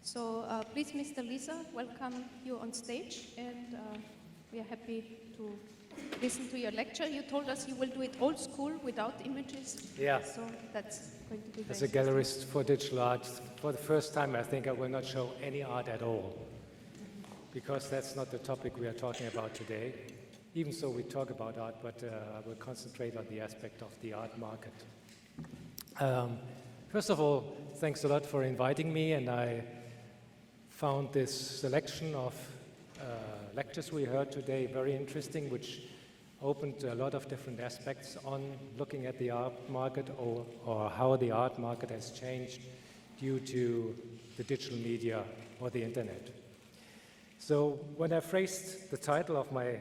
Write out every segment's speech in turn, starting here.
So please, Mr. Lisa, welcome you on stage, and we are happy to listen to your lecture. You told us you will do it old school without images. Yeah. So that's going to be very As a gallerist for digital art, for the first time I think I will not show any art at all, because that's not the topic we are talking about today. Even so, we talk about art, but I will concentrate on the aspect of the art market. First of all, thanks a lot for inviting me, and I found this selection of lectures we heard today very interesting, which opened a lot of different aspects on looking at the art market or how the art market has changed due to the digital media or the internet. So when I phrased the title of my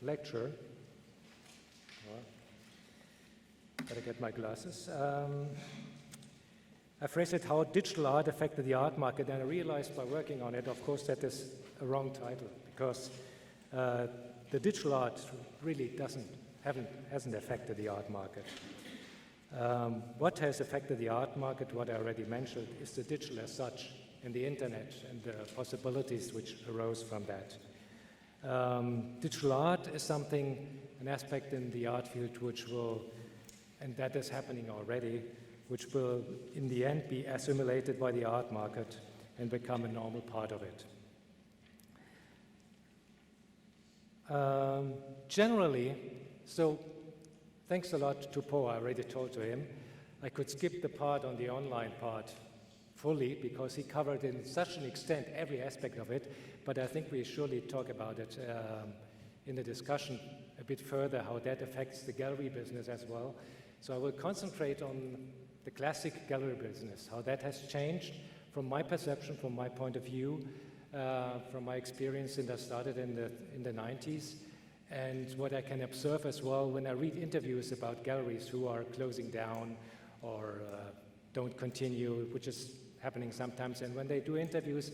lecture, better get my glasses, I phrased it how digital art affected the art market, and I realized by working on it, of course, that is a wrong title, because the digital art really hasn't affected the art market. What has affected the art market, what I already mentioned, is the digital as such, and the internet and the possibilities which arose from that. Digital art is something, an aspect in the art field which will, and that is happening already, which will in the end be assimilated by the art market and become a normal part of it. Generally, so thanks a lot to Po, I already told to him, I could skip the part on the online part fully because he covered in such an extent every aspect of it, but I think we surely talk about it in the discussion a bit further, how that affects the gallery business as well. So I will concentrate on the classic gallery business, how that has changed from my perception, from my point of view, from my experience since I started in the 90s, and what I can observe as well when I read interviews about galleries who are closing down or don't continue, which is happening sometimes. And when they do interviews,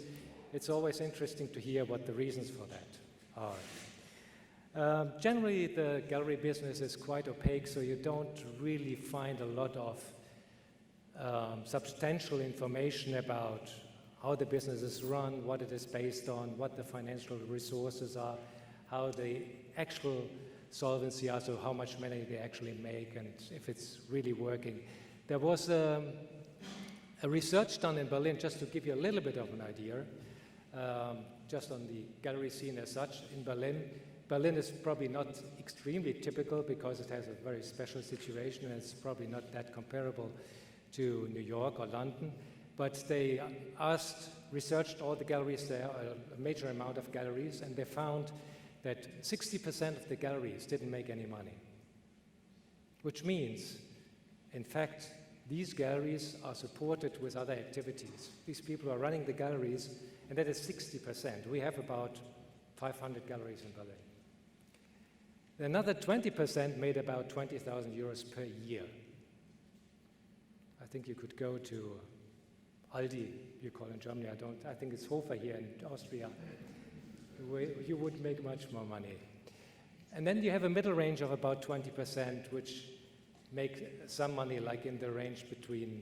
it's always interesting to hear what the reasons for that are. Generally, the gallery business is quite opaque, so you don't really find a lot of substantial information about how the business is run, what it is based on, what the financial resources are, how the actual solvency are, so how much money they actually make, and if it's really working. There was a research done in Berlin, just to give you a little bit of an idea, just on the gallery scene as such in Berlin. Berlin is probably not extremely typical because it has a very special situation, and it's probably not that comparable to New York or London, but they researched all the galleries there, a major amount of galleries, and they found that 60% of the galleries didn't make any money. Which means, in fact, these galleries are supported with other activities. These people are running the galleries, and that is 60%. We have about 500 galleries in Berlin. Another 20% made about 20,000 euros per year. I think you could go to Aldi, you call in Germany, I think it's Hofer here in Austria. You would make much more money. And then you have a middle range of about 20%, which make some money, like in the range between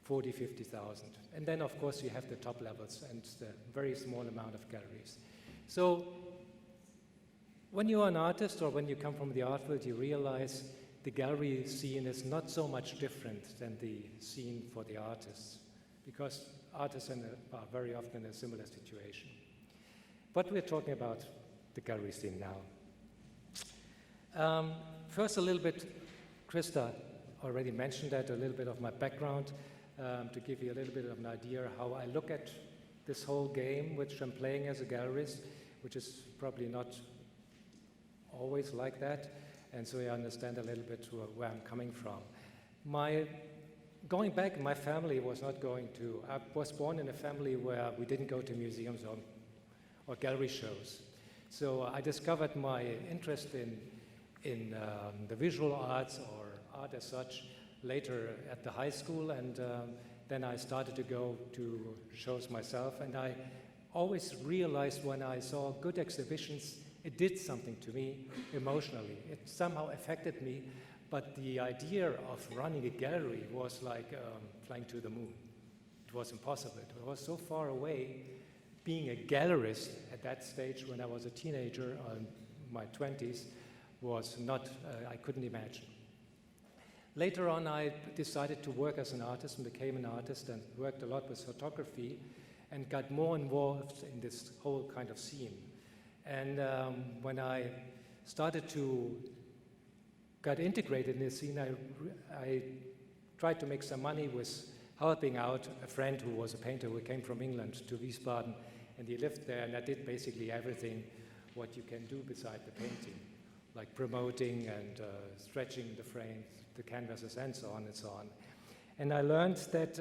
40, 50,000. And then, of course, you have the top levels and the very small amount of galleries. So when you are an artist or when you come from the art field, you realize the gallery scene is not so much different than the scene for the artists, because artists are very often in a similar situation. But we're talking about the gallery scene now. First, a little bit, Krista already mentioned that, a little bit of my background, to give you a little bit of an idea how I look at this whole game which I'm playing as a gallerist, which is probably not always like that, and so you understand a little bit where I'm coming from. Going back, my family was not going to, I was born in a family where we didn't go to museums or gallery shows. So I discovered my interest in the visual arts or art as such later at the high school, and then I started to go to shows myself, and I always realized when I saw good exhibitions, it did something to me emotionally. It somehow affected me, but the idea of running a gallery was like flying to the moon. It was impossible. It was so far away. Being a gallerist at that stage when I was a teenager, in my 20s, was not, I couldn't imagine. Later on, I decided to work as an artist and became an artist and worked a lot with photography and got more involved in this whole kind of scene. And when I started to get integrated in the scene, I tried to make some money with helping out a friend who was a painter who came from England to Wiesbaden, and he lived there, and I did basically everything what you can do beside the painting, like promoting and stretching the frames, the canvases, and so on and so on. And I learned that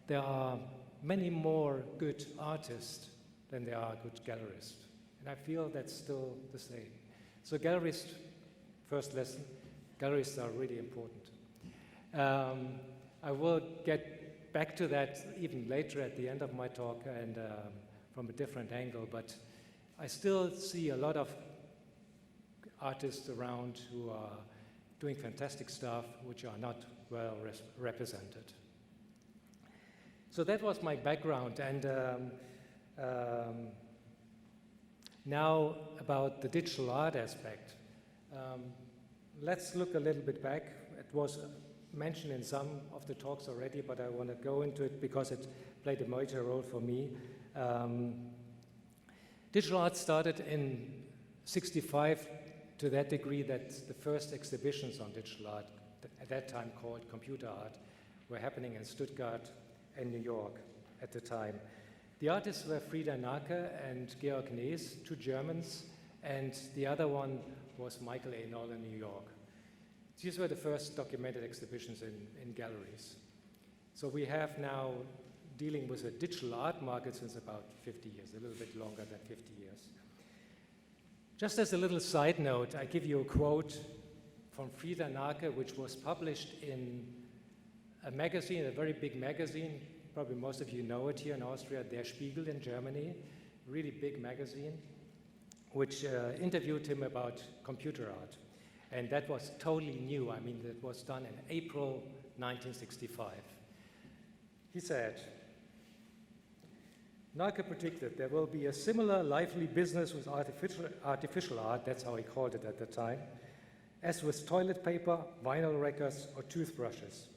there are many more good artists than there are good gallerists. And I feel that's still the same. So gallerists, first lesson, gallerists are really important. I will get back to that even later at the end of my talk and from a different angle, but I still see a lot of artists around who are doing fantastic stuff which are not well represented. So that was my background, and now about the digital art aspect. Let's look a little bit back. It was mentioned in some of the talks already, but I want to go into it because it played a major role for me. Digital art started in '65 to that degree that the first exhibitions on digital art, at that time called computer art, were happening in Stuttgart and New York at the time. The artists were Frida Nake and Georg Nees, two Germans, and the other one was Michael A. Knoll in New York. These were the first documented exhibitions in galleries. So we have now dealing with a digital art market since about 50 years, a little bit longer than 50 years. Just as a little side note, I give you a quote from Frida Nake, which was published in a magazine, a very big magazine. Probably most of you know it here in Austria, Der Spiegel in Germany, really big magazine, which interviewed him about computer art. And that was totally new. I mean, that was done in April 1965. He said, Nake predicted there will be a similar lively business with artificial art, that's how he called it at the time, as with toilet paper, vinyl records, or toothbrushes.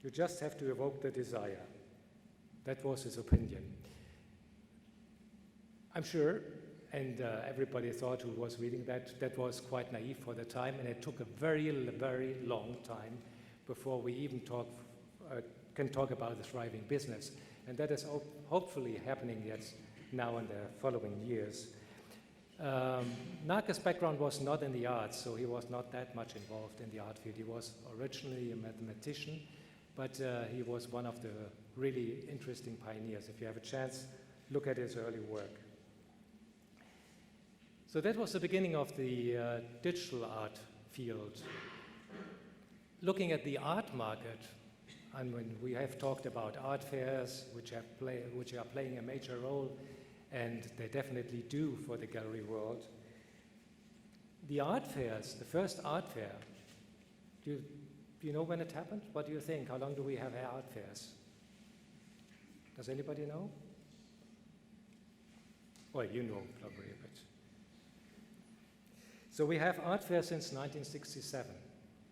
You just have to evoke the desire. That was his opinion. I'm sure, and everybody thought who was reading that was quite naive for the time, and it took a very, very long time before we even can talk about a thriving business. And that is hopefully happening yet now in the following years. Nake's background was not in the arts, so he was not that much involved in the art field. He was originally a mathematician, but he was one of the really interesting pioneers. If you have a chance, look at his early work. So that was the beginning of the digital art field. Looking at the art market, and when we have talked about art fairs, which are playing a major role, and they definitely do for the gallery world. The art fairs, the first art fair, do you know when it happened? What do you think? How long do we have art fairs? Does anybody know? Well, you know probably a bit. So we have art fairs since 1967.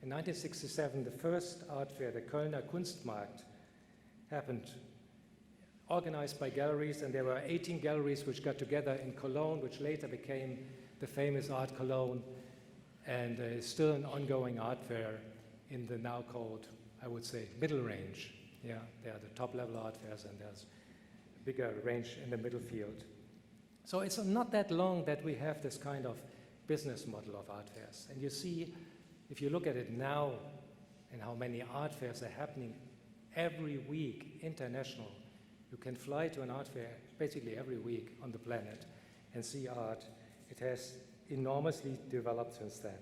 In 1967, the first art fair, the Kölner Kunstmarkt, happened, organized by galleries, and there were 18 galleries which got together in Cologne, which later became the famous Art Cologne, and is still an ongoing art fair in the now called, I would say, middle range. Yeah, they are the top-level art fairs, and there's a bigger range in the middle field. So it's not that long that we have this kind of business model of art fairs. And you see, if you look at it now and how many art fairs are happening every week, international, you can fly to an art fair basically every week on the planet and see art. It has enormously developed since then.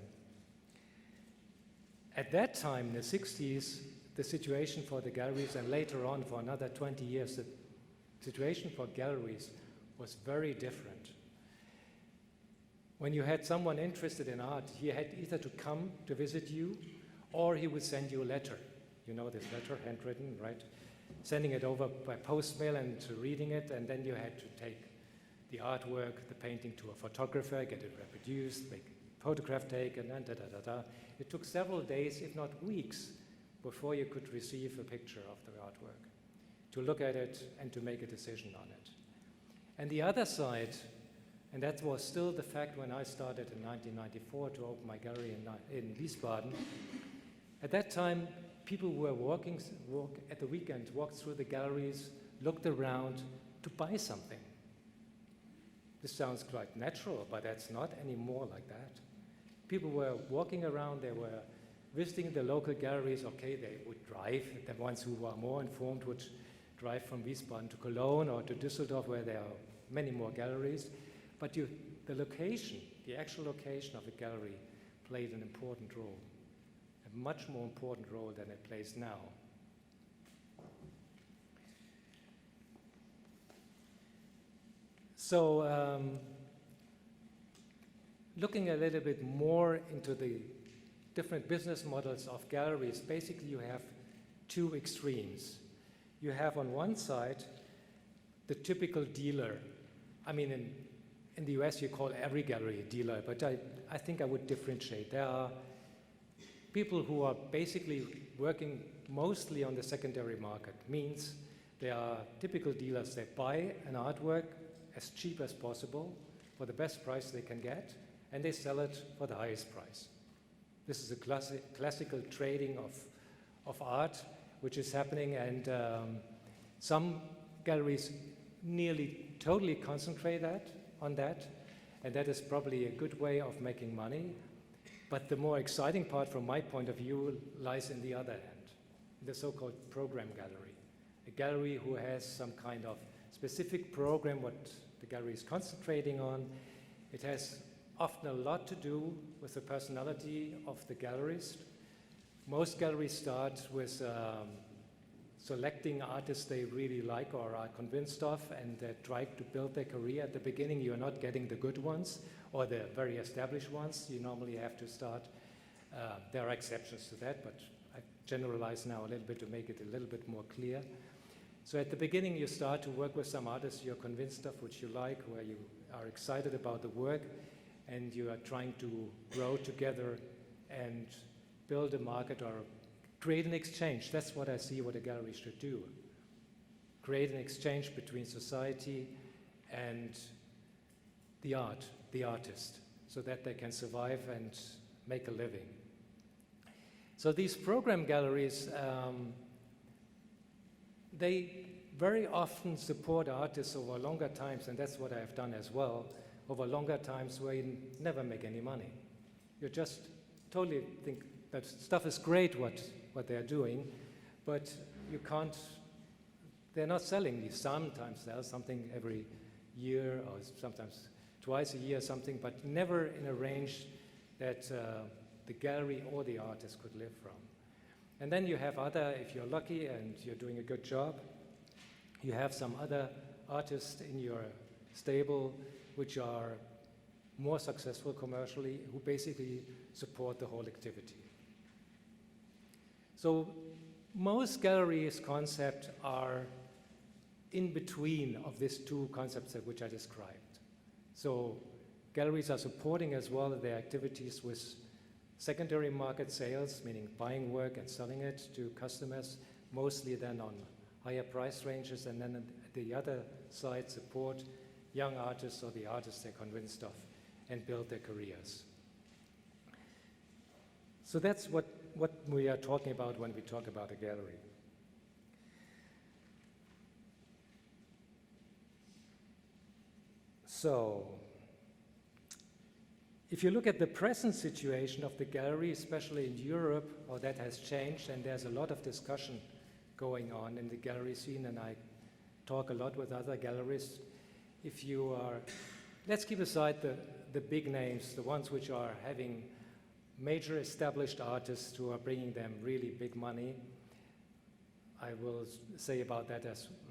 At that time, in the 60s, the situation for the galleries, and later on for another 20 years, the situation for galleries was very different. When you had someone interested in art, he had either to come to visit you, or he would send you a letter. You know this letter, handwritten, right? sending it over by post mail and reading it, and then you had to take the artwork, the painting to a photographer, get it reproduced, make a photograph taken, and da-da-da-da. It took several days, if not weeks, before you could receive a picture of the artwork, to look at it and to make a decision on it. And the other side, and that was still the fact when I started in 1994 to open my gallery in Wiesbaden. At that time, people who were walk at the weekend, walked through the galleries, looked around to buy something. This sounds quite natural, but that's not anymore like that. People were walking around, they were visiting the local galleries. Okay, they would drive. The ones who were more informed would drive from Wiesbaden to Cologne or to Düsseldorf, where there are many more galleries. But the location, the actual location of a gallery played an important role, a much more important role than it plays now. So, looking a little bit more into the different business models of galleries, basically you have two extremes. You have on one side the typical dealer. I mean, in the US you call every gallery a dealer, but I think I would differentiate. There are people who are basically working mostly on the secondary market, means they are typical dealers. They buy an artwork as cheap as possible for the best price they can get, and they sell it for the highest price. This is a classical trading of art which is happening, and some galleries nearly totally concentrate on that, and that is probably a good way of making money. But the more exciting part from my point of view lies in the other end, the so-called program gallery. A gallery who has some kind of specific program what the gallery is concentrating on. It has often a lot to do with the personality of the gallerist. Most galleries start with selecting artists they really like or are convinced of, and try to build their career. At the beginning, you're not getting the good ones or the very established ones. You normally have to start. There are exceptions to that, but I generalize now a little bit to make it a little bit more clear. So at the beginning, you start to work with some artists you're convinced of, which you like, where you are excited about the work, and you are trying to grow together and build a market or create an exchange. That's what I see what a gallery should do. Create an exchange between society and the artist, so that they can survive and make a living. So these program galleries, they very often support artists over longer times, and that's what I have done as well, over longer times where you never make any money. You just totally think that stuff is great what they're doing, but you can't, they're not selling. You sometimes sell something every year or sometimes twice a year something, but never in a range that the gallery or the artist could live from. And then you have other, if you're lucky and you're doing a good job, you have some other artists in your stable which are more successful commercially, who basically support the whole activity. So most galleries' concepts are in between of these two concepts which I described. So galleries are supporting as well their activities with secondary market sales, meaning buying work and selling it to customers, mostly then on higher price ranges, and then at the other side support young artists or the artists they're convinced of and build their careers. So that's what we are talking about when we talk about a gallery. So, if you look at the present situation of the gallery, especially in Europe, how that has changed, and there's a lot of discussion going on in the gallery scene, and I talk a lot with other gallerists. If you are, let's keep aside the big names, the ones which are having major established artists who are bringing them really big money. I will say about that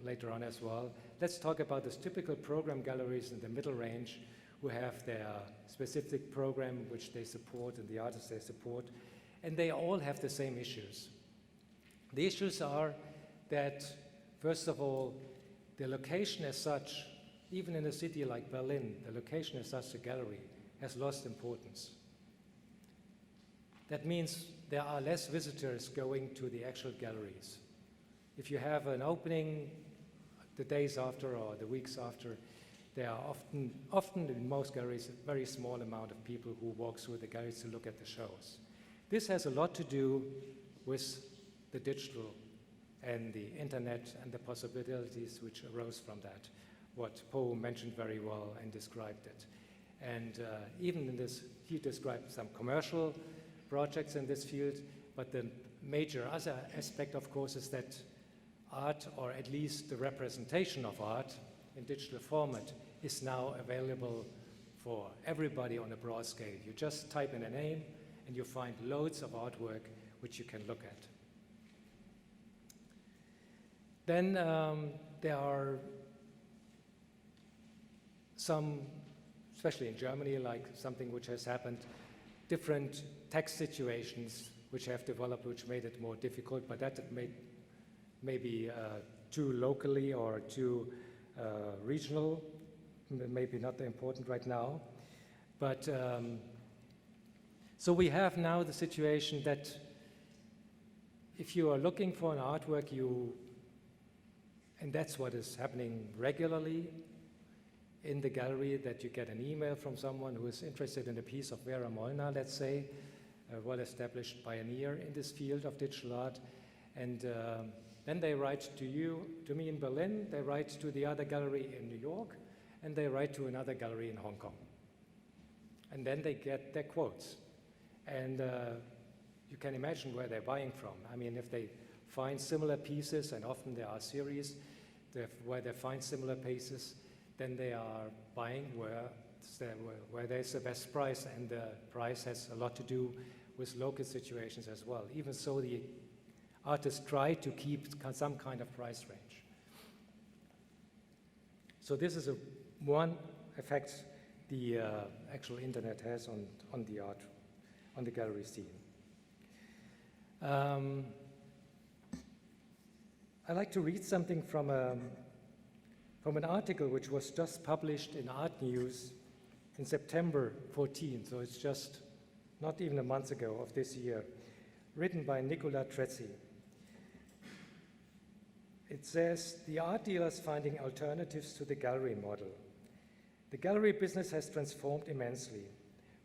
later on as well. Let's talk about this typical program galleries in the middle range who have their specific program which they support and the artists they support, and they all have the same issues. The issues are that First of all, the location as such, even in a city like Berlin, the location as such, a gallery, has lost importance. That means there are less visitors going to the actual galleries. If you have an opening the days after or the weeks after, there are often in most galleries, a very small amount of people who walk through the galleries to look at the shows. This has a lot to do with the digital and the internet and the possibilities which arose from that, what Poe mentioned very well and described it. And even in this, he described some commercial projects in this field, but the major other aspect, of course, is that art, or at least the representation of art in digital format, is now available for everybody on a broad scale. You just type in a name and you find loads of artwork which you can look at. Then there are some, especially in Germany, like something which has happened, different tax situations which have developed, which made it more difficult, but that may be too locally or too regional, maybe not important right now. But so we have now the situation that if you are looking for an artwork, and that's what is happening regularly in the gallery, that you get an email from someone who is interested in a piece of Vera Molnar, let's say, a well-established pioneer in this field of digital art, and then they write to me in Berlin, they write to the other gallery in New York, and they write to another gallery in Hong Kong. And then they get their quotes. And you can imagine where they're buying from. I mean, if they find similar pieces, and often there are series where they find similar pieces, then they are buying where there's the best price, and the price has a lot to do with local situations as well. Even so, the artists try to keep some kind of price range. So this is one effect the actual internet has on the art, on the gallery scene. I'd like to read something from an article which was just published in Art News in September 14, so it's just not even a month ago of this year, written by Nicola Trezzi. It says, "The art dealers finding alternatives to the gallery model. The gallery business has transformed immensely.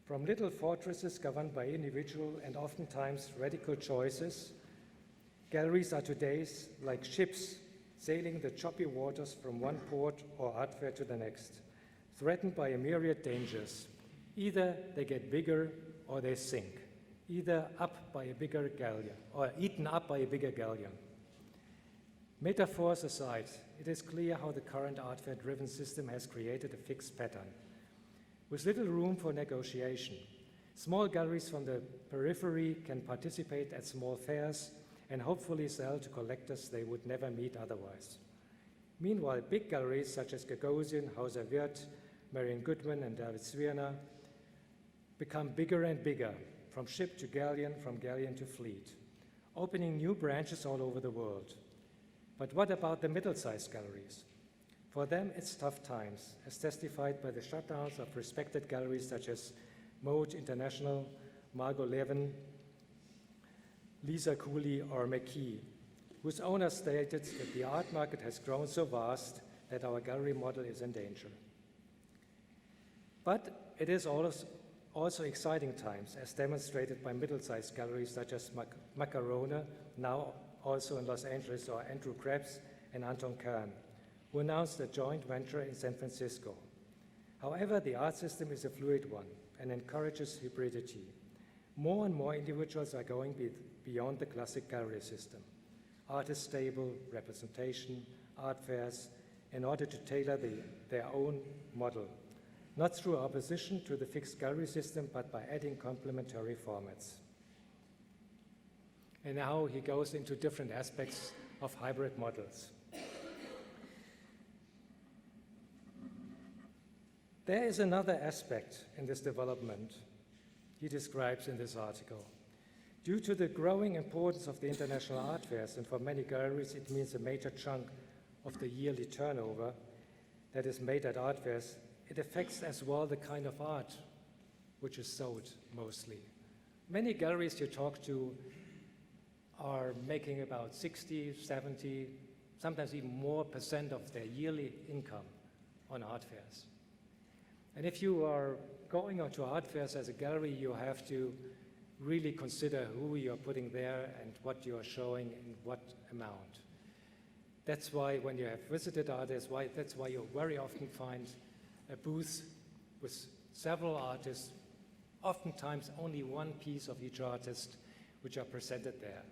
From little fortresses governed by individual and oftentimes radical choices, galleries are today like ships sailing the choppy waters from one port or art fair to the next, threatened by a myriad dangers. Either they get bigger or they sink, either up by a bigger galleon or eaten up by a bigger galleon. Metaphors aside, it is clear how the current art fair-driven system has created a fixed pattern, with little room for negotiation. Small galleries from the periphery can participate at small fairs and hopefully sell to collectors they would never meet otherwise. Meanwhile, big galleries such as Gagosian, Hauser Wirth, Marion Goodwin, and David Zwirner become bigger and bigger, from ship to galleon, from galleon to fleet, opening new branches all over the world. But what about the middle-sized galleries? For them, it's tough times, as testified by the shutdowns of respected galleries such as Mode International, Margot Levin, Lisa Cooley, or McKee, whose owner stated that the art market has grown so vast that our gallery model is in danger. But it is also exciting times, as demonstrated by middle-sized galleries such as Macarona, now also in Los Angeles, or Andrew Krebs and Anton Kern, who announced a joint venture in San Francisco. However, the art system is a fluid one and encourages hybridity. More and more individuals are going beyond the classic gallery system. Art is stable, representation, art fairs, in order to tailor their own model, not through opposition to the fixed gallery system, but by adding complementary formats. And now he goes into different aspects of hybrid models. There is another aspect in this development he describes in this article. Due to the growing importance of the international art fairs, and for many galleries it means a major chunk of the yearly turnover that is made at art fairs, it affects as well the kind of art which is sold mostly. Many galleries you talk to are making about 60, 70, sometimes even more % of their yearly income on art fairs. And if you are going onto art fairs as a gallery, you have to really consider who you're putting there and what you're showing in what amount. That's why when you have visited artists, that's why you very often find a booth with several artists, oftentimes only one piece of each artist, which are presented there,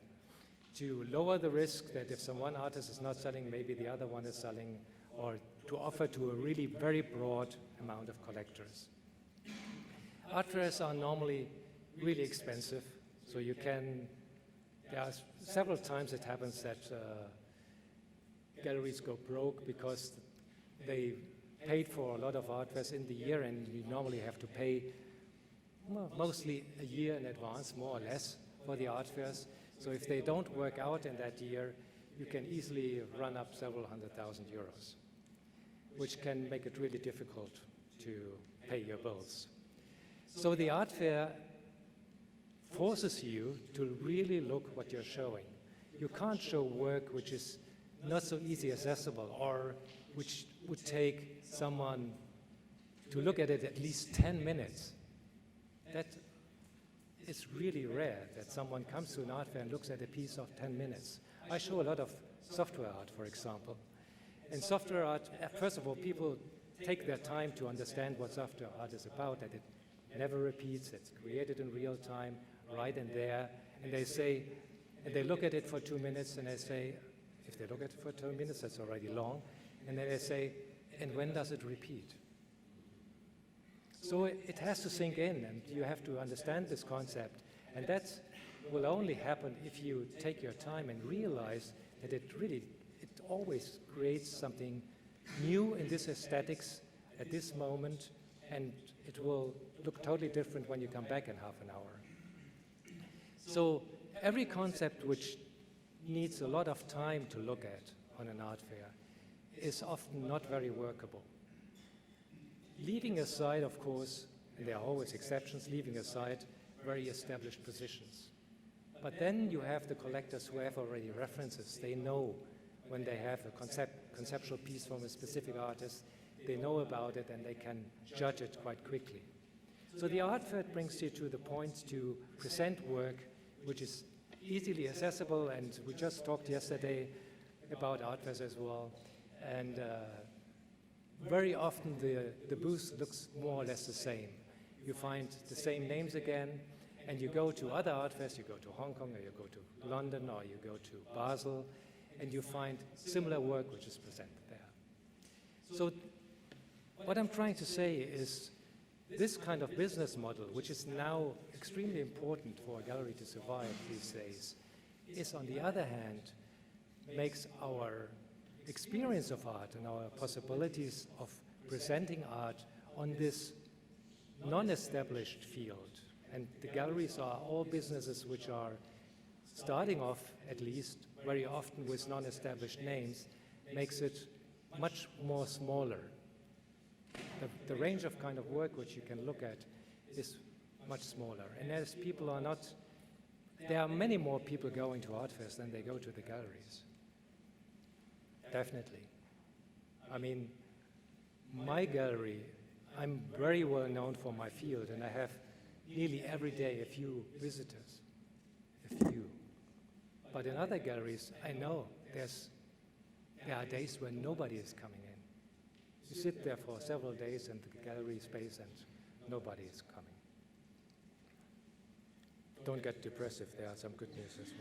to lower the risk that if one artist is not selling, maybe the other one is selling, or to offer to a really very broad amount of collectors. Art fairs are normally really expensive, so there are several times it happens that galleries go broke because they paid for a lot of art fairs in the year, and you normally have to pay mostly a year in advance, more or less, for the art fairs. So if they don't work out in that year, you can easily run up several €100,000, which can make it really difficult to pay your bills. So the art fair forces you to really look what you're showing. You can't show work which is not so easy accessible, or which would take someone to look at it at least 10 minutes. That is really rare, that someone comes to an art fair and looks at a piece of 10 minutes. I show a lot of software art, for example. And software art, first of all, people take their time to understand what software art is about, that it never repeats, it's created in real time, right in there, and they look at it for 2 minutes, and they say, if they look at it for 2 minutes, that's already long, and then they say, and when does it repeat? So it has to sink in, and you have to understand this concept, and that will only happen if you take your time and realize that it always creates something new in this aesthetics at this moment, and it will look totally different when you come back in half an hour. So every concept which needs a lot of time to look at on an art fair is often not very workable. Leaving aside, of course, and there are always exceptions, leaving aside very established positions. But then you have the collectors who have already references. They know when they have a conceptual piece from a specific artist, they know about it and they can judge it quite quickly. So the art fair brings you to the point to present work which is easily accessible, and we just talked yesterday about art fairs as well. And very often the booth looks more or less the same. You find the same names again, and you go to other art fairs, you go to Hong Kong, or you go to London, or you go to Basel, and you find similar work which is presented there. So what I'm trying to say is this kind of business model, which is now extremely important for a gallery to survive these days, is on the other hand, makes our experience of art and our possibilities of presenting art on this non-established field. And the galleries are all businesses which are starting off, at least, very often with non-established names, makes it much more smaller. The range of kind of work which you can look at is much smaller. And as people are not, there are many more people going to art fairs than they go to the galleries. Definitely. I mean, my gallery, I'm very well known for my field, and I have nearly every day a few visitors, a few. But in other galleries, I know there are days when nobody is coming in. You sit there for several days in the gallery space and nobody is coming. Don't get depressive, there are some good news as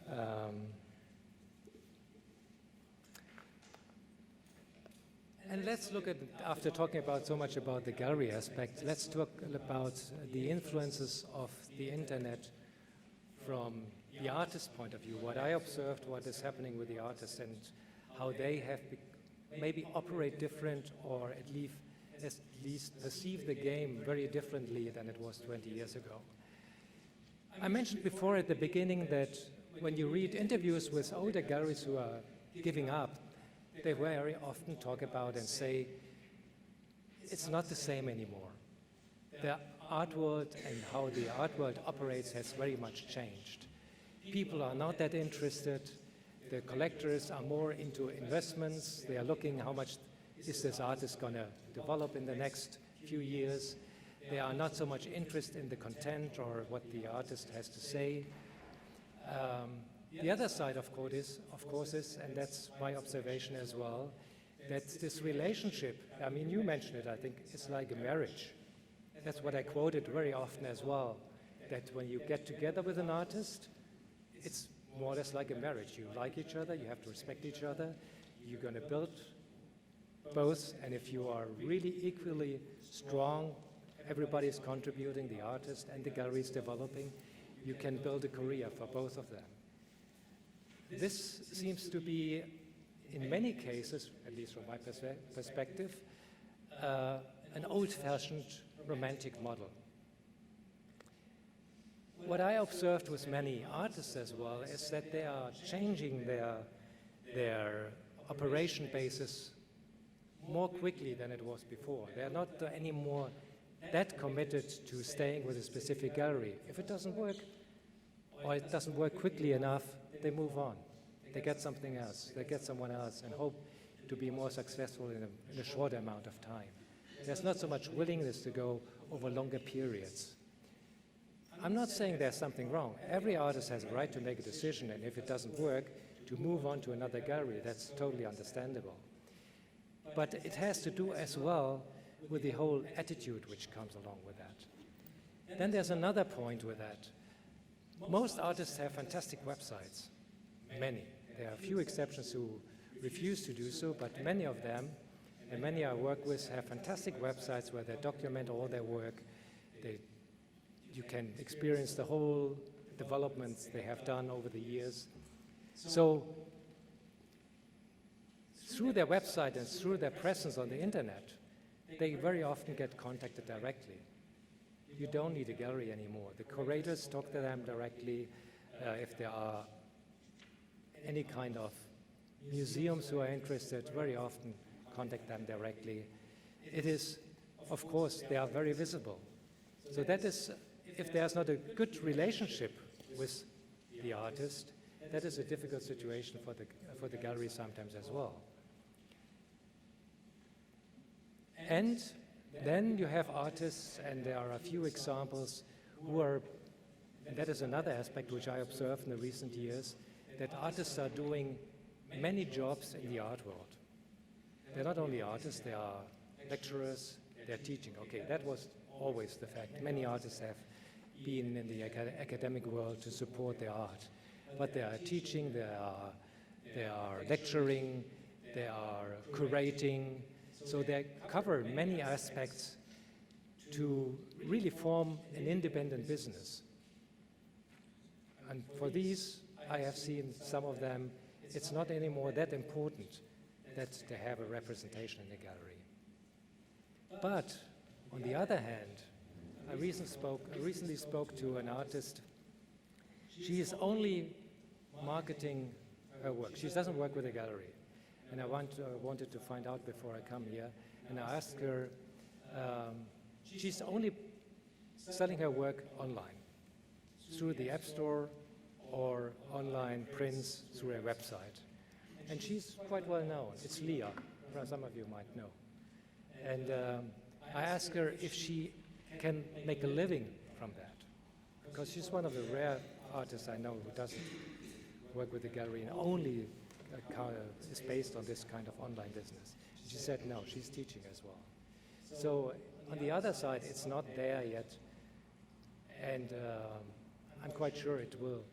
well. And let's look at, after talking about so much about the gallery aspect, let's talk about the influences of the internet from the artist's point of view, what I observed, what is happening with the artists, and how they have maybe operate different, or at least perceive the game very differently than it was 20 years ago. I mentioned before at the beginning that when you read interviews with older galleries who are giving up, they very often talk about and say, it's not the same anymore. The art world and how the art world operates has very much changed. People are not that interested. The collectors are more into investments. They are looking how much is this artist going to develop in the next few years. They are not so much interested in the content or what the artist has to say. The other side, of course, is, and that's my observation as well, that this relationship, I mean, you mentioned it, I think, it's like a marriage. That's what I quoted very often as well, that when you get together with an artist, it's more or less like a marriage. You like each other, you have to respect each other, you're going to build both, and if you are really equally strong, everybody is contributing, the artist and the gallery is developing, you can build a career for both of them. This seems to be, in many cases, at least from my perspective, an old-fashioned romantic model. What I observed with many artists as well is that they are changing their operation basis more quickly than it was before. They are not anymore that committed to staying with a specific gallery. If it doesn't work, or it doesn't work quickly enough, they move on. They get something else. They get someone else and hope to be more successful in a shorter amount of time. There's not so much willingness to go over longer periods. I'm not saying there's something wrong. Every artist has a right to make a decision, and if it doesn't work, to move on to another gallery. That's totally understandable. But it has to do as well with the whole attitude which comes along with that. Then there's another point with that. Most artists have fantastic websites, many. There are a few exceptions who refuse to do so, but many of them, and many I work with, have fantastic websites where they document all their work. You can experience the whole developments they have done over the years. So through their website and through their presence on the internet, they very often get contacted directly. You don't need a gallery anymore. The curators talk to them directly. If there are any kind of museums who are interested, very often contact them directly. It is, of course, they are very visible. So that is, if there's not a good relationship with the artist, that is a difficult situation for the gallery sometimes as well. And then you have artists, and there are a few examples who are, and that is another aspect which I observed in the recent years, that artists are doing many jobs in the art world. They're not only artists, they are lecturers, they're teaching. Okay, that was always the fact. Many artists have been in the academic world to support their art. But they are teaching, they are lecturing, they are curating. So they cover many aspects to really form an independent business. And for these, I have seen some of them, it's not anymore that important that they have a representation in the gallery. But on the other hand, I recently spoke to an artist. She is only marketing her work. She doesn't work with a gallery. And I wanted to find out before I come here. And I asked her, she's only selling her work online, through the App Store or online prints through her website. And she's quite well known. It's Leah, some of you might know. And I asked her if she can make a living from that, because she's one of the rare artists I know who doesn't work with the gallery and only is based on this kind of online business. She said no, she's teaching as well. So on the other side, it's not there yet, and I'm quite sure it will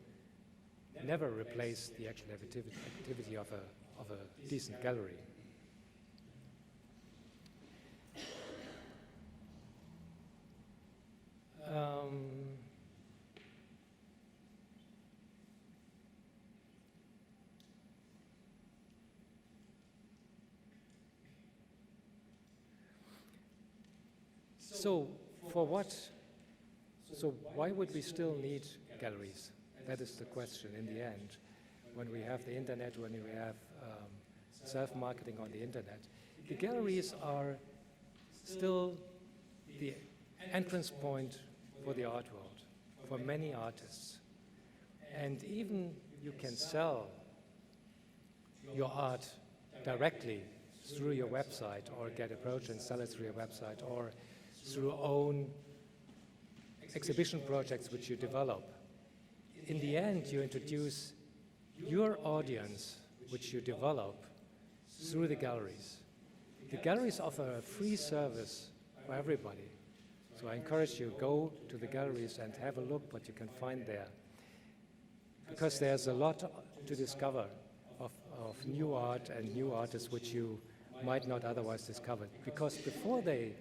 never replace the actual activity of a decent gallery. So why would we still need galleries That is the question in the end. When we have the internet, when we have self-marketing on the internet, the galleries are still the entrance point for the art world, for many artists. And even you can sell your art directly through your website, or get approached and sell it through your website, or through own exhibition projects which you develop. In the end, you introduce your audience, which you develop, through the galleries. The galleries offer a free service for everybody. So I encourage you, go to the galleries and have a look what you can find there. Because there's a lot to discover of new art and new artists which you might not otherwise discover. Because before they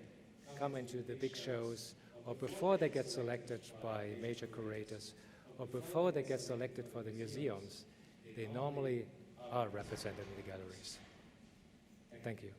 come into the big shows, or before they get selected by major curators, or before they get selected for the museums, they normally are represented in the galleries. Thank you.